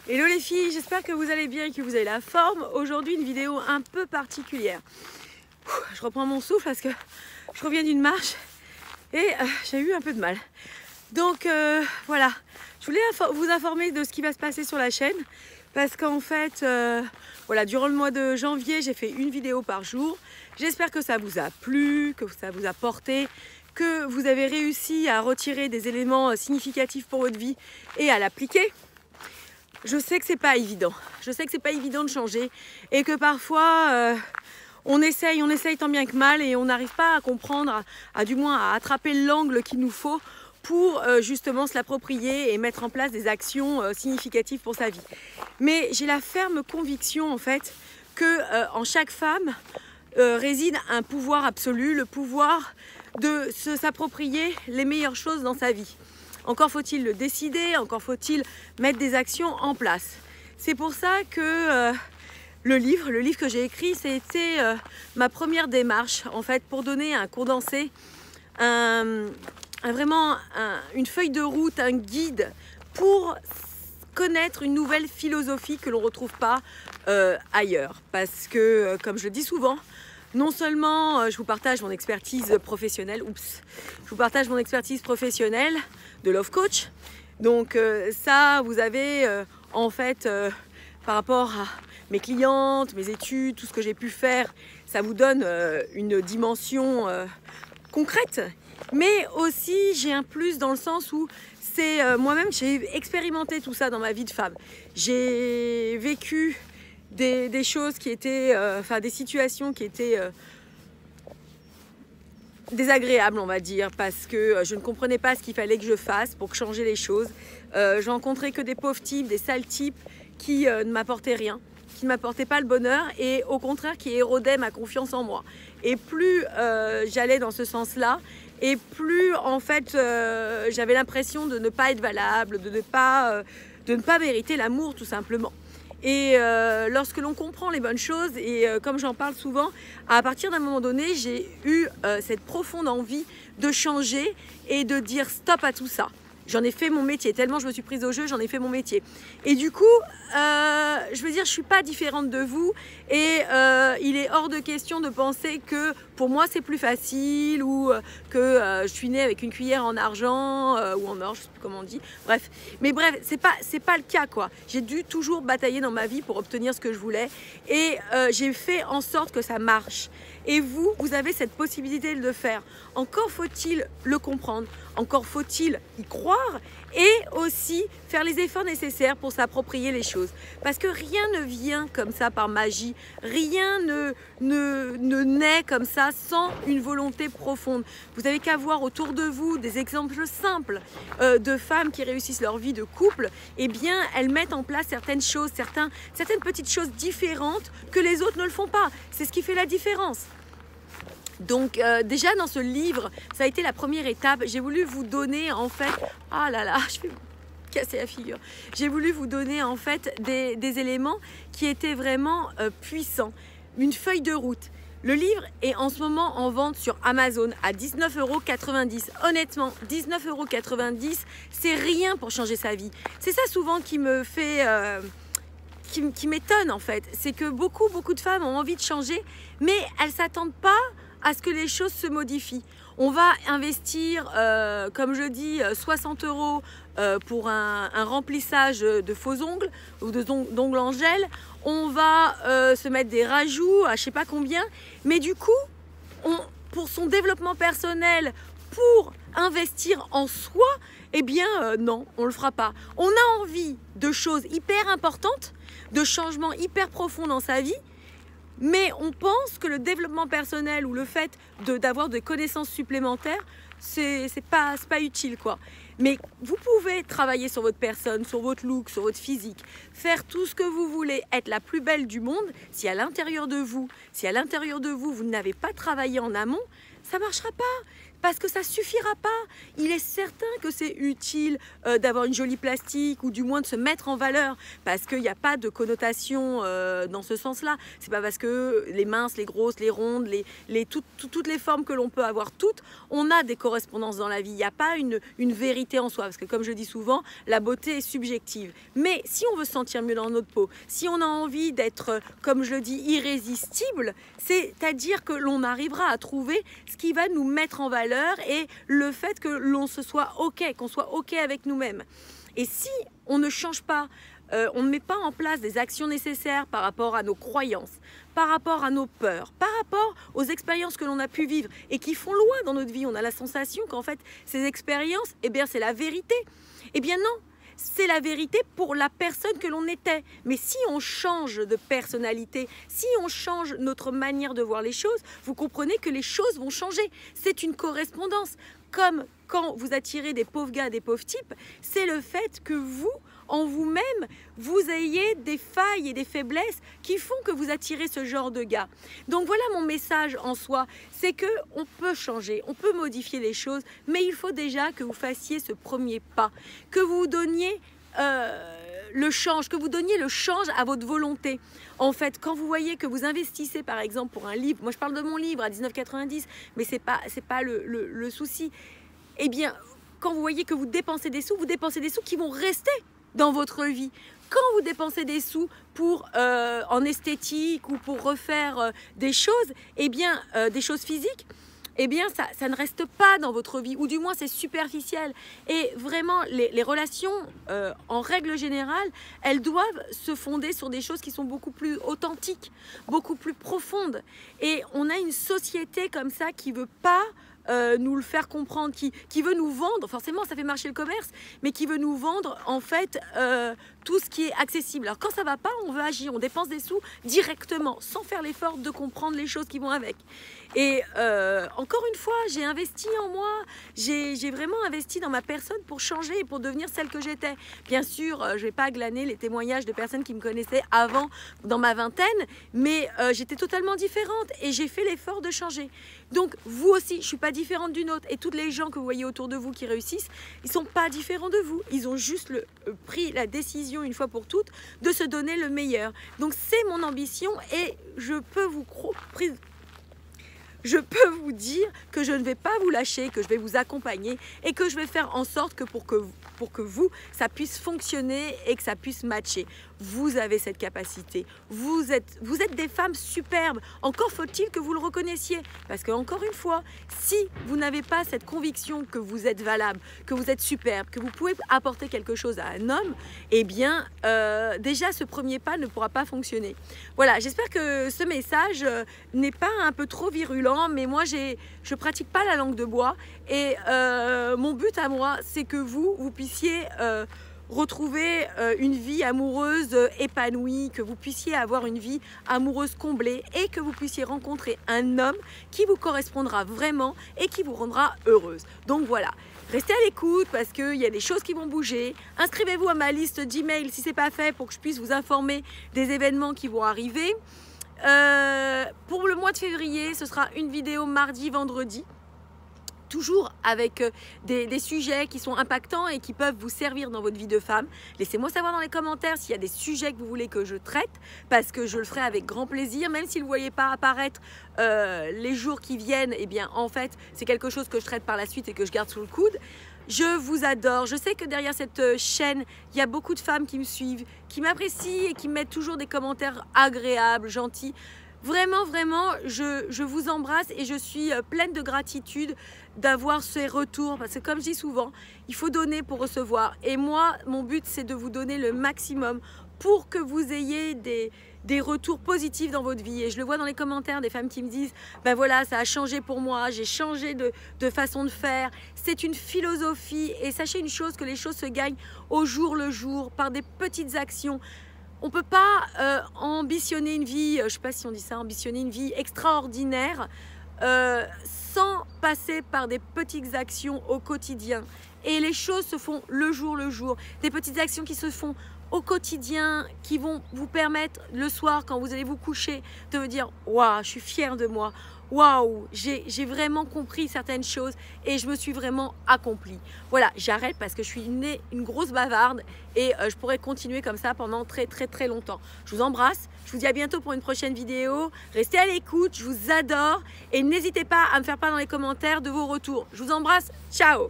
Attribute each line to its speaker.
Speaker 1: Hello les filles, j'espère que vous allez bien et que vous avez la forme. Aujourd'hui, une vidéo un peu particulière. Je reprends mon souffle parce que je reviens d'une marche et j'ai eu un peu de mal. Donc voilà, je voulais vous informer de ce qui va se passer sur la chaîne parce qu'en fait, voilà, durant le mois de janvier, j'ai fait une vidéo par jour. J'espère que ça vous a plu, que ça vous a porté, que vous avez réussi à retirer des éléments significatifs pour votre vie et à l'appliquer. Je sais que c'est pas évident. Je sais que c'est pas évident de changer et que parfois on essaye tant bien que mal et on n'arrive pas à comprendre, du moins à attraper l'angle qu'il nous faut pour justement se l'approprier et mettre en place des actions significatives pour sa vie. Mais j'ai la ferme conviction en fait que en chaque femme réside un pouvoir absolu, le pouvoir de s'approprier les meilleures choses dans sa vie. Encore faut-il le décider, encore faut-il mettre des actions en place. C'est pour ça que le livre que j'ai écrit, c'était ma première démarche en fait pour donner un condensé, vraiment une feuille de route, un guide pour connaître une nouvelle philosophie que l'on ne retrouve pas ailleurs. Parce que, comme je le dis souvent, non seulement je vous partage mon expertise professionnelle, je vous partage mon expertise professionnelle de Love Coach. Donc ça, vous avez en fait, par rapport à mes clientes, mes études, tout ce que j'ai pu faire, ça vous donne une dimension concrète. Mais aussi, j'ai un plus dans le sens où c'est moi-même, j'ai expérimenté tout ça dans ma vie de femme. J'ai vécu des choses qui étaient, des situations qui étaient désagréables, on va dire, parce que je ne comprenais pas ce qu'il fallait que je fasse pour changer les choses. Je rencontrais que des pauvres types, des sales types qui ne m'apportaient rien, qui ne m'apportaient pas le bonheur et au contraire qui érodaient ma confiance en moi. Et plus j'allais dans ce sens-là, et plus en fait j'avais l'impression de ne pas être valable, de ne pas mériter l'amour tout simplement. Et lorsque l'on comprend les bonnes choses, et comme j'en parle souvent, à partir d'un moment donné, j'ai eu cette profonde envie de changer et de dire stop à tout ça. J'en ai fait mon métier, tellement je me suis prise au jeu, j'en ai fait mon métier. Et du coup, je veux dire, je ne suis pas différente de vous et il est hors de question de penser que pour moi c'est plus facile ou que je suis née avec une cuillère en argent ou en or, je ne sais plus comment on dit. Bref, mais bref, c'est pas le cas quoi. J'ai dû toujours batailler dans ma vie pour obtenir ce que je voulais et j'ai fait en sorte que ça marche. Et vous avez cette possibilité de le faire. Encore faut-il le comprendre, encore faut-il y croire et aussi faire les efforts nécessaires pour s'approprier les choses. Parce que rien ne vient comme ça par magie, rien ne naît comme ça sans une volonté profonde. Vous n'avez qu'à voir autour de vous des exemples simples de femmes qui réussissent leur vie de couple. Eh bien, elles mettent en place certaines choses, certaines petites choses différentes que les autres ne le font pas. C'est ce qui fait la différence. Donc déjà dans ce livre, ça a été la première étape. J'ai voulu vous donner en fait, ah là là, je vais me casser la figure. J'ai voulu vous donner en fait des éléments qui étaient vraiment puissants. Une feuille de route. Le livre est en ce moment en vente sur Amazon à 19,90 €. Honnêtement, 19,90 €, c'est rien pour changer sa vie. C'est ça souvent qui me fait... qui m'étonne en fait. C'est que beaucoup de femmes ont envie de changer, mais elles ne s'attendent pas à ce que les choses se modifient. On va investir, comme je dis, 60 € pour un remplissage de faux ongles ou d'ongles en gel. On va se mettre des rajouts à je sais pas combien. Mais du coup, pour son développement personnel, pour investir en soi, eh bien non, on ne le fera pas. On a envie de choses hyper importantes, de changements hyper profonds dans sa vie, mais on pense que le développement personnel ou le fait d'avoir des connaissances supplémentaires, c'est pas utile quoi. Mais vous pouvez travailler sur votre personne, sur votre look, sur votre physique, faire tout ce que vous voulez, être la plus belle du monde. Si à l'intérieur de vous, vous n'avez pas travaillé en amont, ça ne marchera pas. parce que ça suffira pas. Il est certain que c'est utile d'avoir une jolie plastique ou du moins de se mettre en valeur, parce qu'il n'y a pas de connotation dans ce sens-là. C'est pas parce que les minces, les grosses, les rondes, toutes les formes que l'on peut avoir, toutes, on a des correspondances dans la vie. Il n'y a pas une vérité en soi, parce que comme je dis souvent, la beauté est subjective. Mais si on veut se sentir mieux dans notre peau, si on a envie d'être, comme je le dis, irrésistible, c'est-à-dire que l'on arrivera à trouver ce qui va nous mettre en valeur et le fait que l'on se soit OK, qu'on soit OK avec nous-mêmes. Et si on ne change pas, on ne met pas en place des actions nécessaires par rapport à nos croyances, par rapport à nos peurs, par rapport aux expériences que l'on a pu vivre et qui font loi dans notre vie, on a la sensation qu'en fait ces expériences, eh bien c'est la vérité. Eh bien non, c'est la vérité pour la personne que l'on était. Mais si on change de personnalité, si on change notre manière de voir les choses, vous comprenez que les choses vont changer. C'est une correspondance. Comme quand vous attirez des pauvres gars, des pauvres types, c'est le fait que vous, en vous-même, vous ayez des failles et des faiblesses qui font que vous attirez ce genre de gars. Donc voilà mon message en soi, c'est que on peut changer, on peut modifier les choses, mais il faut déjà que vous fassiez ce premier pas, que vous donniez le change, que vous donniez le change à votre volonté. En fait, quand vous voyez que vous investissez par exemple pour un livre, moi je parle de mon livre à 19,90, mais c'est pas le souci. Eh bien, quand vous voyez que vous dépensez des sous qui vont rester dans votre vie. Quand vous dépensez des sous pour en esthétique ou pour refaire des choses, eh bien des choses physiques, eh bien ça ne reste pas dans votre vie, ou du moins c'est superficiel. Et vraiment, les relations, en règle générale, elles doivent se fonder sur des choses qui sont beaucoup plus authentiques, beaucoup plus profondes. Et on a une société comme ça qui ne veut pas nous le faire comprendre, qui veut nous vendre, forcément ça fait marcher le commerce, mais qui veut nous vendre en fait tout ce qui est accessible. Alors quand ça va pas, on veut agir, on dépense des sous directement, sans faire l'effort de comprendre les choses qui vont avec. Et encore une fois, j'ai investi en moi, j'ai vraiment investi dans ma personne pour changer et pour devenir celle que j'étais. Bien sûr, je vais pas glaner les témoignages de personnes qui me connaissaient avant, dans ma vingtaine, mais j'étais totalement différente et j'ai fait l'effort de changer. Donc vous aussi, je suis pas différente d'une autre, et tous les gens que vous voyez autour de vous qui réussissent, ils sont pas différents de vous, ils ont juste pris la décision une fois pour toutes de se donner le meilleur. Donc c'est mon ambition et je peux vous dire que je ne vais pas vous lâcher, que je vais vous accompagner et que je vais faire en sorte que pour que vous, ça puisse fonctionner et que ça puisse matcher. Vous avez cette capacité. Vous êtes des femmes superbes. Encore faut-il que vous le reconnaissiez. Parce que, encore une fois, si vous n'avez pas cette conviction que vous êtes valable, que vous êtes superbe, que vous pouvez apporter quelque chose à un homme, eh bien, déjà, ce premier pas ne pourra pas fonctionner. Voilà, j'espère que ce message n'est pas un peu trop virulent, mais moi, je pratique pas la langue de bois. Et mon but à moi, c'est que vous puissiez retrouver une vie amoureuse épanouie, que vous puissiez avoir une vie amoureuse comblée et que vous puissiez rencontrer un homme qui vous correspondra vraiment et qui vous rendra heureuse. Donc voilà, restez à l'écoute parce qu'il y a des choses qui vont bouger. Inscrivez-vous à ma liste d'emails si ce n'est pas fait pour que je puisse vous informer des événements qui vont arriver. Pour le mois de février, ce sera une vidéo mardi, vendredi. Toujours avec des sujets qui sont impactants et qui peuvent vous servir dans votre vie de femme. Laissez-moi savoir dans les commentaires s'il y a des sujets que vous voulez que je traite, parce que je le ferai avec grand plaisir, même si vous ne voyez pas apparaître les jours qui viennent. Eh bien, en fait, c'est quelque chose que je traite par la suite et que je garde sous le coude. Je vous adore. Je sais que derrière cette chaîne, il y a beaucoup de femmes qui me suivent, qui m'apprécient et qui me mettent toujours des commentaires agréables, gentils. Vraiment, vraiment, je vous embrasse et je suis pleine de gratitude d'avoir ces retours. Parce que comme je dis souvent, il faut donner pour recevoir. Et moi, mon but, c'est de vous donner le maximum pour que vous ayez des retours positifs dans votre vie. Et je le vois dans les commentaires des femmes qui me disent « Ben voilà, ça a changé pour moi, j'ai changé de façon de faire. » C'est une philosophie. Et sachez une chose, que les choses se gagnent au jour le jour, par des petites actions. On ne peut pas ambitionner une vie, je ne sais pas si on dit ça, ambitionner une vie extraordinaire sans passer par des petites actions au quotidien. et les choses se font le jour, des petites actions qui se font au quotidien, qui vont vous permettre le soir quand vous allez vous coucher de vous dire waouh, je suis fière de moi, waouh, j'ai vraiment compris certaines choses et je me suis vraiment accomplie. Voilà, j'arrête parce que je suis une grosse bavarde et je pourrais continuer comme ça pendant très longtemps. Je vous embrasse, je vous dis à bientôt pour une prochaine vidéo. Restez à l'écoute, je vous adore et n'hésitez pas à me faire part dans les commentaires de vos retours. Je vous embrasse, ciao!